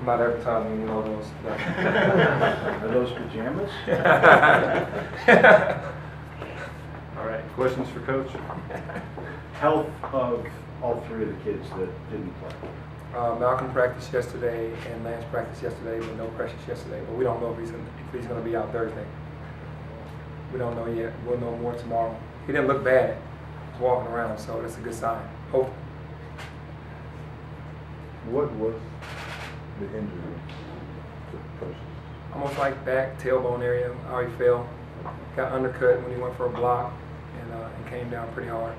not advertising, those. Are those pajamas? All right, questions for Coach? Health of all three of the kids that didn't play. Malcolm practiced yesterday and Lance practiced yesterday, but no practice yesterday. But we don't know if he's going to be out Thursday. We don't know yet. We'll know more tomorrow. He didn't look bad walking around, so that's a good sign. Hopefully. What was the injury to the person? Almost like back, tailbone area, how he fell. Got undercut when he went for a block and came down pretty hard.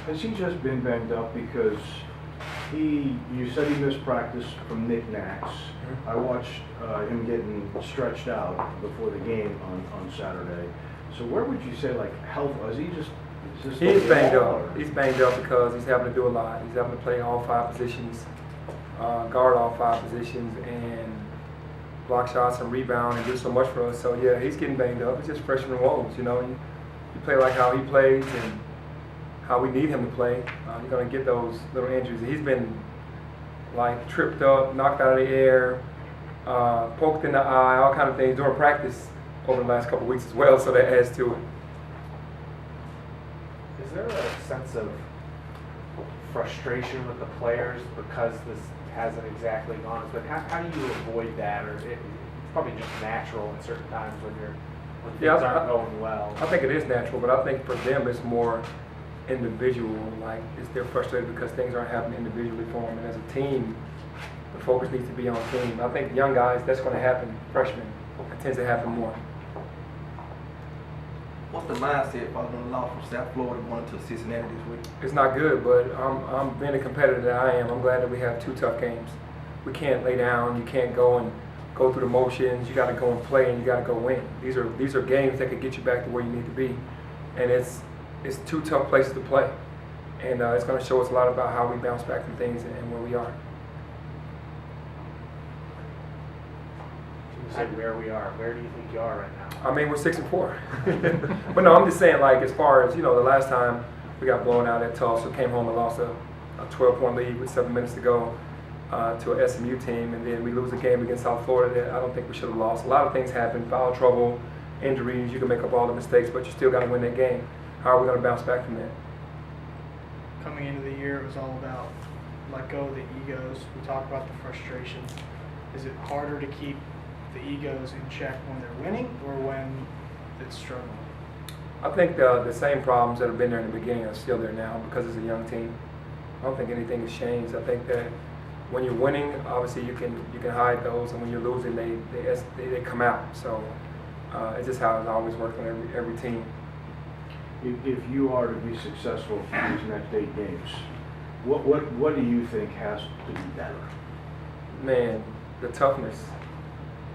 Has he just been banged up because you said he missed practice from knickknacks. Mm-hmm. I watched him getting stretched out before the game on Saturday. So where would you say, like, health, is he just He's banged up. He's banged up because he's having to do a lot. He's having to play all 5 positions, guard all 5 positions, and block shots and rebound and do so much for us. So yeah, he's getting banged up. It's just freshman woes, You play like how he plays and how we need him to play. You're going to get those little injuries. He's been like tripped up, knocked out of the air, poked in the eye, all kind of things during practice over the last couple of weeks as well. So that adds to it. Is there a sense of frustration with the players because this hasn't exactly gone? But how do you avoid that? Or it's probably just natural at certain times when things aren't going well. I think it is natural, but I think for them it's more individual. Like they're frustrated because things aren't happening individually for them, and as a team, the focus needs to be on team. I think young guys, that's going to happen. Freshmen, it tends to happen more. What's the mindset following the loss from South Florida going to Cincinnati this week? It's not good, but I'm being a competitor that I am. I'm glad that we have 2 tough games. We can't lay down. You can't go through the motions. You got to go and play, and you got to go win. These are games that could get you back to where you need to be, and it's 2 tough places to play, and it's going to show us a lot about how we bounce back from things and where we are. You said where we are. Where do you think you are right now? I mean, we're 6-4. But no, I'm just saying, like, as far as, the last time we got blown out at Tulsa, came home and lost a 12-point lead with 7 minutes to go to an SMU team, and then we lose a game against South Florida that I don't think we should have lost. A lot of things happen, foul trouble, injuries, you can make up all the mistakes, but you still got to win that game. How are we going to bounce back from that? Coming into the year, it was all about let go of the egos. We talk about the frustration. Is it harder to keep the egos in check when they're winning or when it's struggling? I think the same problems that have been there in the beginning are still there now because it's a young team. I don't think anything has changed. I think that when you're winning, obviously you can hide those, and when you're losing, they come out. So it's just how it's always worked on every team. If you are to be successful for these next 8 games, what do you think has to be better? Man, the toughness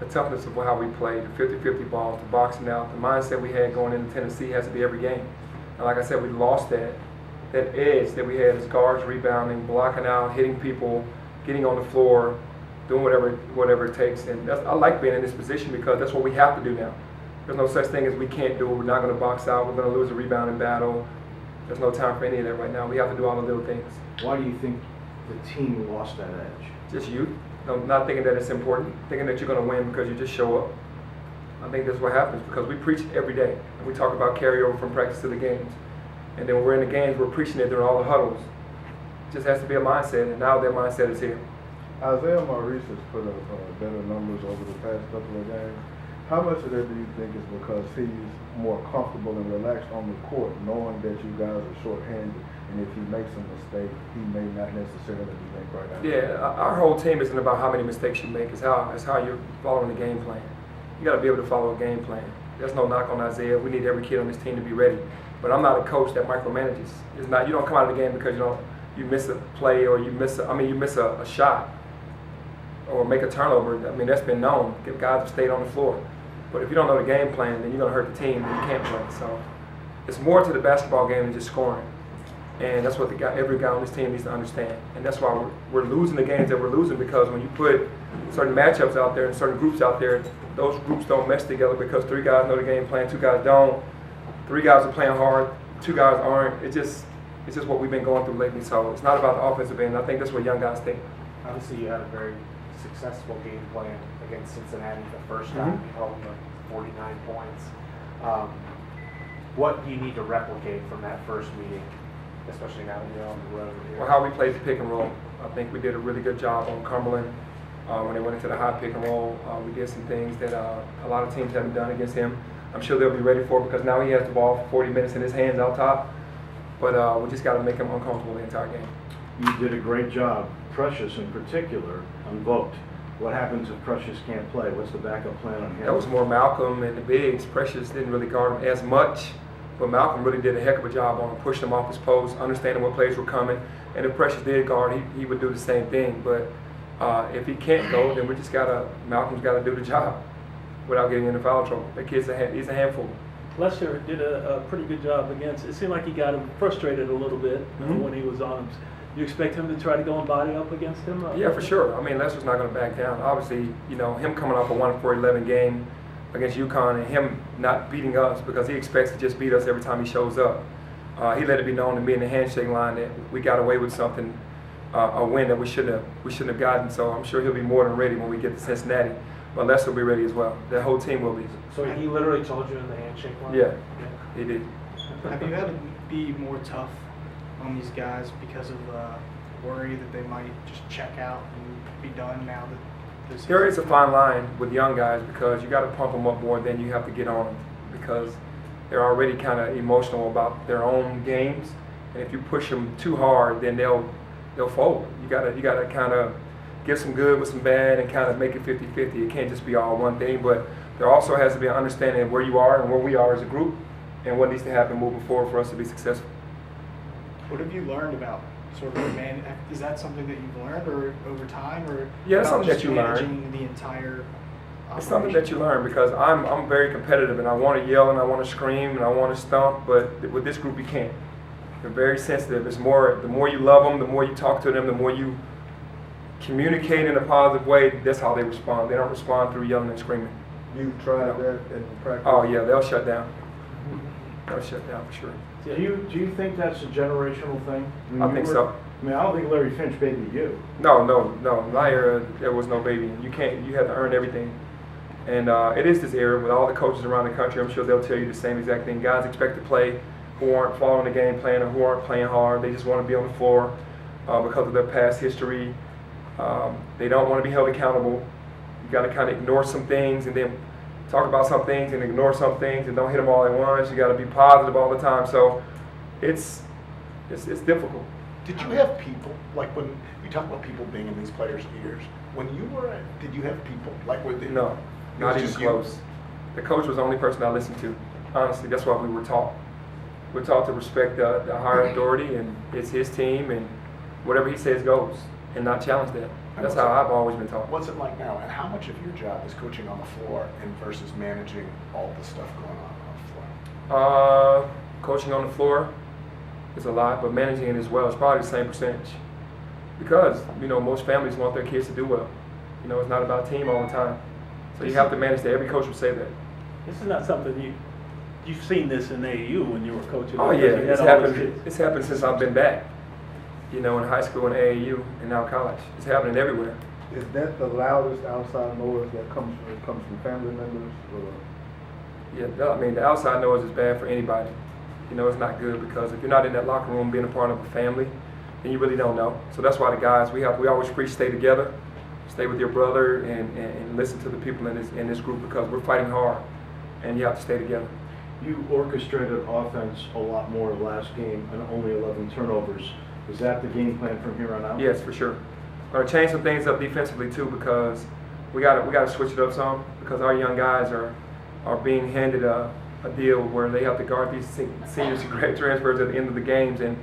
of how we play, the 50-50 balls, the boxing out, the mindset we had going into Tennessee has to be every game. And like I said, we lost that edge that we had as guards, rebounding, blocking out, hitting people, getting on the floor, doing whatever it takes. And I like being in this position because that's what we have to do now. There's no such thing as we can't do it. We're not going to box out. We're going to lose a rebounding battle. There's no time for any of that right now. We have to do all the little things. Why do you think the team lost that edge? Just youth. No, not thinking that it's important, thinking that you're going to win because you just show up. I think that's what happens because we preach every day. And we talk about carryover from practice to the games. And then when we're in the games, we're preaching it during all the huddles. It just has to be a mindset, and now that mindset is here. Isaiah Maurice has put up better numbers over the past couple of games. How much of that do you think is because he's more comfortable and relaxed on the court, knowing that you guys are shorthanded, and if he makes a mistake, he may not necessarily be make right now? Yeah, our whole team isn't about how many mistakes you make. It's how you're following the game plan. You got to be able to follow a game plan. There's no knock on Isaiah. We need every kid on this team to be ready. But I'm not a coach that micromanages. It's not. You don't come out of the game because you miss a play or you miss a shot or make a turnover. I mean, that's been known. Guys have stayed on the floor. But if you don't know the game plan, then you're going to hurt the team and you can't play. So it's more to the basketball game than just scoring. And that's what every guy on this team needs to understand. And that's why we're losing the games that we're losing, because when you put certain matchups out there and certain groups out there, those groups don't mesh together because 3 guys know the game plan, 2 guys don't. 3 guys are playing hard, 2 guys aren't. It's just what we've been going through lately. So it's not about the offensive end. I think that's what young guys think. Obviously, you had a very successful game plan against Cincinnati the first time. Mhm. You held them to 49 points. What do you need to replicate from that first meeting, especially now that you're on the road here? Well, how we played the pick and roll. I think we did a really good job on Cumberland when they went into the high pick and roll. We did some things that a lot of teams haven't done against him. I'm sure they'll be ready for it because now he has the ball for 40 minutes in his hands out top. But we just got to make him uncomfortable the entire game. You did a great job. Precious in particular, unvoked. What happens if Precious can't play? What's the backup plan on him? That was more Malcolm and the bigs. Precious didn't really guard him as much, but Malcolm really did a heck of a job on him, pushing him off his post, understanding what plays were coming. And if Precious did guard, he would do the same thing. But if he can't go, then Malcolm's got to do the job without getting into foul trouble. That kid's he's a handful. Lester did a pretty good job against. It seemed like he got him frustrated a little bit when he was on him. You expect him to try to go and body up against him? Yeah, for sure. I mean, Lester's not going to back down. Obviously, him coming off a 1-for-11 game against UConn and him not beating us because he expects to just beat us every time he shows up. He let it be known to me in the handshake line that we got away with something, a win that we shouldn't have gotten. So I'm sure he'll be more than ready when we get to Cincinnati. But Lester will be ready as well. The whole team will be. So he literally told you in the handshake line? Yeah, he did. Have you had to be more tough on these guys because of worry that they might just check out and be done now that this There is a fine line with young guys because you got to pump them up more than you have to get on them because they're already kind of emotional about their own games, and if you push them too hard, then they'll fold. You gotta kind of give some good with some bad and kind of make it 50-50. It can't just be all one thing, but there also has to be an understanding of where you are and where we are as a group and what needs to happen moving forward for us to be successful. What have you learned about sort of is that something that you've learned or over time or Yeah, it's about something that just you learn. managing the entire It's something that you learn because I'm very competitive and I want to yell and I want to scream and I want to stomp, but with this group you can't. They're very sensitive. It's more, the more you love them, the more you talk to them, the more you communicate in a positive way, that's how they respond. They don't respond through yelling and screaming. You tried that in practice? Oh yeah, they'll shut down. They'll shut down for sure. Do you think that's a generational thing? I think so. I mean, I don't think Larry Finch babied you. No. In my era, there was no baby. You had to earn everything. And it is this era with all the coaches around the country. I'm sure they'll tell you the same exact thing. Guys expect to play who aren't following the game plan or who aren't playing hard. They just want to be on the floor because of their past history. They don't want to be held accountable. You got to kind of ignore some things and then talk about some things and ignore some things and don't hit them all at once. You got to be positive all the time. So it's difficult. Did you have people, like when you talk about people being in these players' ears, when you were, did you have people, like were they? No, it not was even just you? close. The coach was the only person I listened to. Honestly, that's what we were taught. We're taught to respect the higher authority, and it's his team, and whatever he says goes, and not challenge that. That's how I've always been taught. What's it like now, and how much of your job is coaching on the floor and versus managing all the stuff going on the floor? Coaching on the floor is a lot, but managing it as well is probably the same percentage. Because, most families want their kids to do well. It's not about team all the time. So you have to manage that. Every coach would say that. This is not something you've seen this in AAU when you were coaching. Oh yeah, It's happened. it's happened since I've been back. In high school and AAU and now college. It's happening everywhere. Is that the loudest outside noise that comes from family members? Or? Yeah, I mean the outside noise is bad for anybody. It's not good because if you're not in that locker room being a part of a family, then you really don't know. So that's why the guys we always preach stay together, stay with your brother, and listen to the people in this group because we're fighting hard, and you have to stay together. You orchestrated offense a lot more last game and only 11 turnovers. Is that the game plan from here on out? Yes, for sure. We're gonna change some things up defensively too because we gotta switch it up some because our young guys are being handed a deal where they have to guard these seniors and grad transfers at the end of the games, and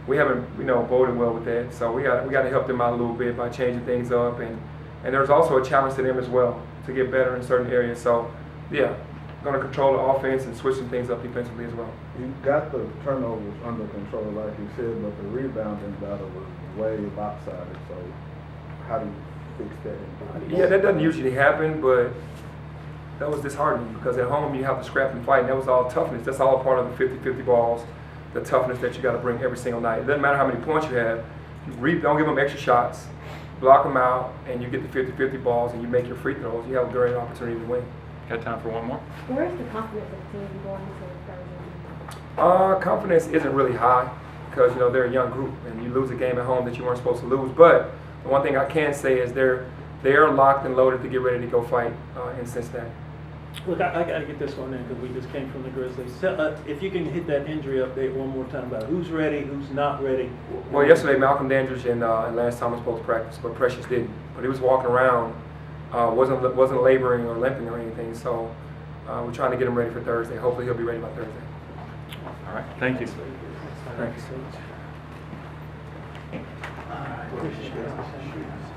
we haven't voted well with that. So we got to help them out a little bit by changing things up, and there's also a challenge to them as well to get better in certain areas. So yeah, going to control the offense and switch some things up defensively as well. You got the turnovers under control, like you said, but the rebounding battle was way lopsided. So how do you fix that? Yeah, that doesn't usually happen, but that was disheartening because at home you have to scrap and fight, and that was all toughness. That's all a part of the 50-50 balls, the toughness that you got to bring every single night. It doesn't matter how many points you have. Don't give them extra shots. block them out, and you get the 50-50 balls, and you make your free throws, you have a great opportunity to win. Got time for one more? Where is the confidence of the team going into Thursday? Confidence isn't really high because they're a young group, and you lose a game at home that you weren't supposed to lose. But the one thing I can say is they are locked and loaded to get ready to go fight in Cincinnati. Look, I got to get this one in because we just came from the Grizzlies. If you can hit that injury update one more time about who's ready, who's not ready. Well, yesterday Malcolm Dandridge and Lance Thomas both practiced, but Precious didn't. But he was walking around, wasn't laboring or limping or anything. So we're trying to get him ready for Thursday. Hopefully he'll be ready by Thursday. All right, thank you. Thanks. All right.